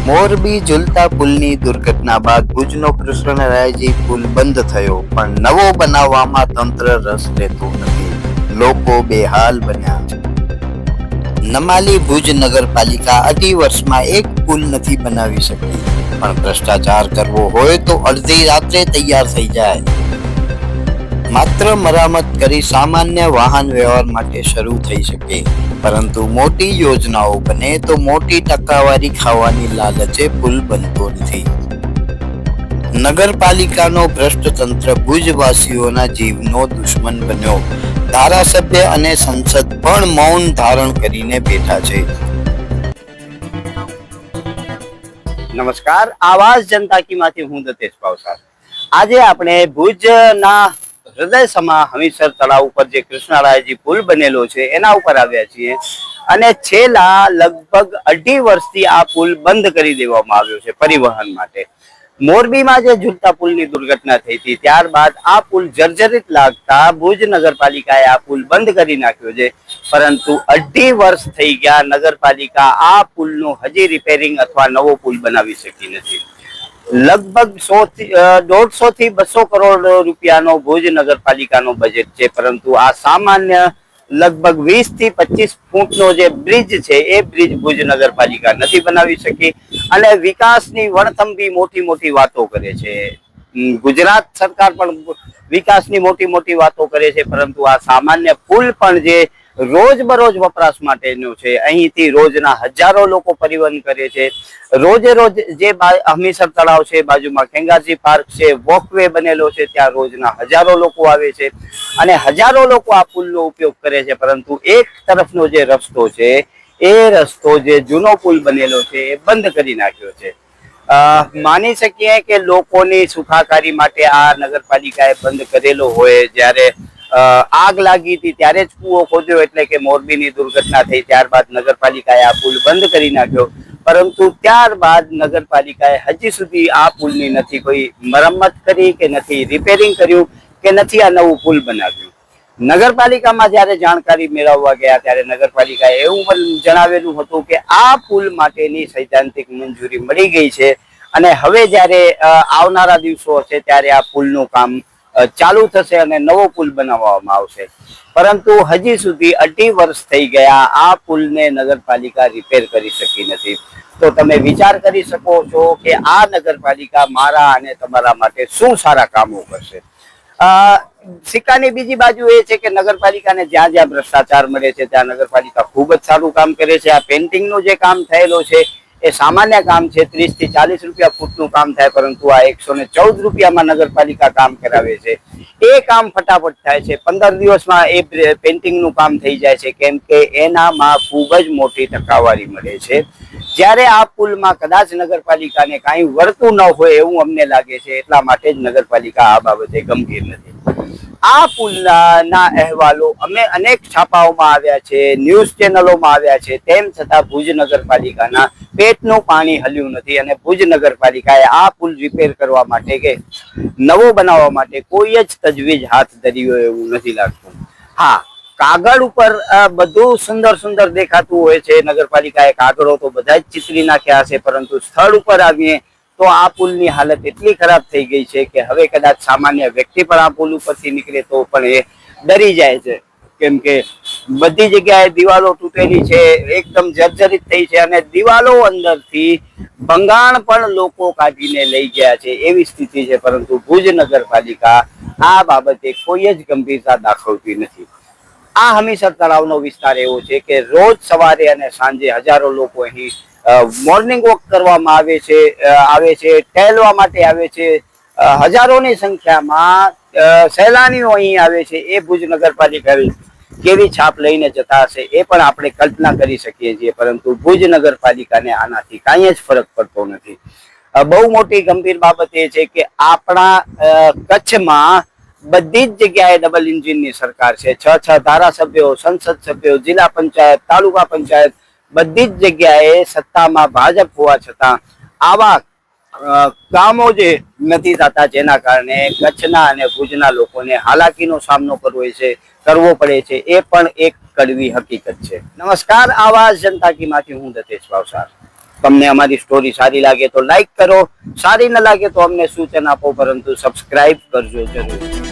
મોરબી ઝુલતા પુલની દુર્ઘટના બાદ ભુજનો કૃષ્ણરાયજી પુલ બંધ થયો, પણ નવો બનાવવામાં તંત્ર રસ લેતું નથી. લોકો બેહાલ બન્યા. નમાલી ભુજ નગરપાલિકા 2.5 વર્ષમાં એક પુલ નથી બનાવી શકતી, પણ ભ્રષ્ટાચાર કરવો હોય તો અડધી રાત્રે તૈયાર થઈ જાય. માત્ર મરામત કરી સામાન્ય વાહન વ્યવહાર માટે શરૂ થઈ શકે, પરંતુ મોટી યોજનાઓ બને તો મોટી ટકાવારી ખાવાની લાલચે પુલ બનતો નથી. નગરપાલિકાનો ભ્રષ્ટ તંત્ર ભુજવાસીઓના જીવનો દુશ્મન બન્યો. ધારાસભ્ય અને સંસદ પણ મૌન ધારણ કરીને બેઠા છે. નમસ્કાર, આવાજ જનતા કી માંથી હું દતેશ ભાવસાર. આજે આપણે ભુજના હૃદય સમા હમીરસર તળાવ ઉપર જે કૃષ્ણરાયજી પુલ બનેલો છે એના ઉપર આવ્યા છીએ, અને છેલ્લા લગભગ 2.5 વર્ષથી આ પુલ બંધ કરી દેવામાં આવ્યો છે પરિવહન માટે. મોરબીમાં જે ઝુલતા પુલની દુર્ઘટના થઈ હતી ત્યારબાદ આ પુલ જર્જરિત લાગતા ભુજ નગરપાલિકાએ આ પુલ બંધ કરી નાખ્યો છે, પરંતુ 2.5 વર્ષ થઈ ગયા નગરપાલિકા આ પુલનું હજી રિપેરિંગ અથવા નવો પુલ બનાવી શકી નથી. લગભગ 150 થી 200 કરોડ રૂપિયાનો ભુજ નગરપાલિકાનો બજેટ છે, પરંતુ આ સામાન્ય લગભગ 20 થી 25 ફૂટનો જે બ્રિજ છે એ બ્રિજ ભુજ નગરપાલિકા નથી બનાવી શકી, અને વિકાસની વણથંભી મોટી મોટી વાતો કરે છે. ગુજરાત સરકાર પણ વિકાસની મોટી મોટી વાતો કરે છે, પરંતુ આ સામાન્ય પુલ પણ જે રોજબરોજ વપરાશ માટેનો છે, અહીંથી રોજના હજારો લોકો પરિવહન કરે છે. રોજે રોજ જે હમીરસર તળાવ છે, બાજુમાં ખેંગારજી પાર્ક છે, વોકવે બનેલો છે, ત્યાં રોજના હજારો લોકો આવે છે અને હજારો લોકો આ પુલનો ઉપયોગ કરે છે, પરંતુ એક તરફનો જે રસ્તો છે એ રસ્તો જે જૂનો પુલ બનેલો છે એ બંધ કરી નાખ્યો છે. માની શકીએ કે લોકોની સુખાકારી માટે આ નગરપાલિકાએ બંધ કરેલો હોય. જ્યારે આગ લાગી હતી ત્યારે જ કૂવો ખોદ્યો, એટલે કે મોરબીની દુર્ઘટના થઈ ત્યારબાદ નગરપાલિકાએ આ પુલ બંધ કરી નાખ્યો, પરંતુ ત્યારબાદ નગરપાલિકાએ હજી સુધી આ પુલની નથી કોઈ મરમ્મત કરી, કે નથી રિપેરિંગ કર્યું, કે નથી આ નવું પુલ બનાવ્યું. નગરપાલિકામાં જ્યારે જાણકારી મેળવવા ગયા ત્યારે નગરપાલિકાએ એવું જણાવેલું હતું કે આ પુલ માટેની સૈદ્ધાંતિક મંજૂરી મળી ગઈ છે, અને હવે જ્યારે આવનારા દિવસો હશે ત્યારે આ પુલનું કામ ચાલુ થશે અને નવો પુલ બનાવવામાં આવશે. પરંતુ હજી સુધી 2.5 વર્ષ થઈ ગયા આ પુલને નગરપાલિકા રિપેર કરી શકી નથી. તો તમે વિચાર કરી શકો છો કે આ નગરપાલિકા મારા અને તમારા માટે શું સારા કામો કરશે. સિક્કાની બીજી બાજુ એ છે કે નગરપાલિકાને જ્યાં જ્યાં ભ્રષ્ટાચાર મળે છે ત્યાં નગરપાલિકા ખૂબ જ સારું કામ કરે છે. આ પેન્ટિંગનું જે કામ થયેલો છે એ સામાન્ય કામ છે, 30 થી 40 રૂપિયા ફૂટનું કામ થાય, પરંતુ આ 114 રૂપિયામાં નગરપાલિકા કામ કરાવે છે. એ કામ ફટાફટ થાય છે, 15 દિવસમાં એ પેન્ટિંગનું કામ થઈ જાય છે, કેમ કે એનામાં ખૂબ જ મોટી ટકાવારી મળે છે. જ્યારે આ પુલમાં કદાચ નગરપાલિકાને કાંઈ વળતું ન હોય એવું અમને લાગે છે, એટલા માટે જ નગરપાલિકા આ બાબતે ગંભીર નથી. આ પુલના અહેવાલો અમે અનેક છાપાઓમાં આવ્યા છે, ન્યૂઝ ચેનલોમાં આવ્યા છે, તેમ છતાં ભુજ નગરપાલિકાના પેટનું પાણી હલ્યું નથી, અને ભુજ નગરપાલિકાએ આ પુલ રિપેર કરવા માટે કે નવો બનાવવા માટે કોઈ જ તજવીજ હાથ ધરી હોય એવું નથી લાગતું. હા, કાગળ ઉપર બધું સુંદર સુંદર દેખાતું હોય છે, નગરપાલિકાએ કાગળો તો બધા જ ચિતરી નાખ્યા હશે, પરંતુ સ્થળ ઉપર આવીએ તો આ પુલની હાલત એટલી ખરાબ થઈ ગઈ છે કે હવે કદાચ સામાન્ય વ્યક્તિ પણ આ પુલ ઉપરથી નીકળે તો પણ એ ડરી જાય છે, કેમ કે બધી જગ્યાએ દિવાલો તૂટેલી છે, એકદમ જર્જરિત થઈ છે, અને દિવાલો અંદરથી ભંગાણ પણ લોકો કાઢીને લઈ ગયા છે એવી સ્થિતિ છે, પરંતુ ભુજ નગરપાલિકા આ બાબતે કોઈ જ ગંભીરતા દાખવતી નથી. આ હમીરસર તળાવનો વિસ્તાર એવો છે કે રોજ સવારે અને સાંજે હજારો લોકો અહીં મોર્નિંગ વોક કરવામાં આવે છે, ટહેલવા માટે આવે છે. હજારોની સંખ્યામાં સહેલાણીઓ અહીં આવે છે. એ ભુજ નગરપાલિકા કેવી છાપ લઈને જતા હશે એ પણ આપણે કલ્પના કરી શકીએ છીએ, પરંતુ ભુજ નગરપાલિકાને આનાથી કાંઈ જ ફરક પડતો નથી. બહુ મોટી ગંભીર બાબત એ છે કે આપણા કચ્છમાં બધી જ જગ્યાએ ડબલ એન્જિનની સરકાર છે. 6 ધારાસભ્યો, સંસદ સભ્યો, જિલ્લા પંચાયત, તાલુકા પંચાયત, બધી જ જગ્યાએ સત્તામાં ભાજપ હોવા છતાં આવા કામો જે નથી થતા, જેના કારણે કચ્છના અને ભુજના લોકોને હાલાકીનો સામનો કરવો પડે છે, એ પણ એક કડવી હકીકત છે. નમસ્કાર, આવાજ જનતા કી માંથી હું દતેશ ભાવસાર. તમને અમારી સ્ટોરી સારી લાગે તો લાઈક કરો, સારી ન લાગે તો અમને સૂચન આપો, પરંતુ સબસ્ક્રાઇબ કરજો જરૂર.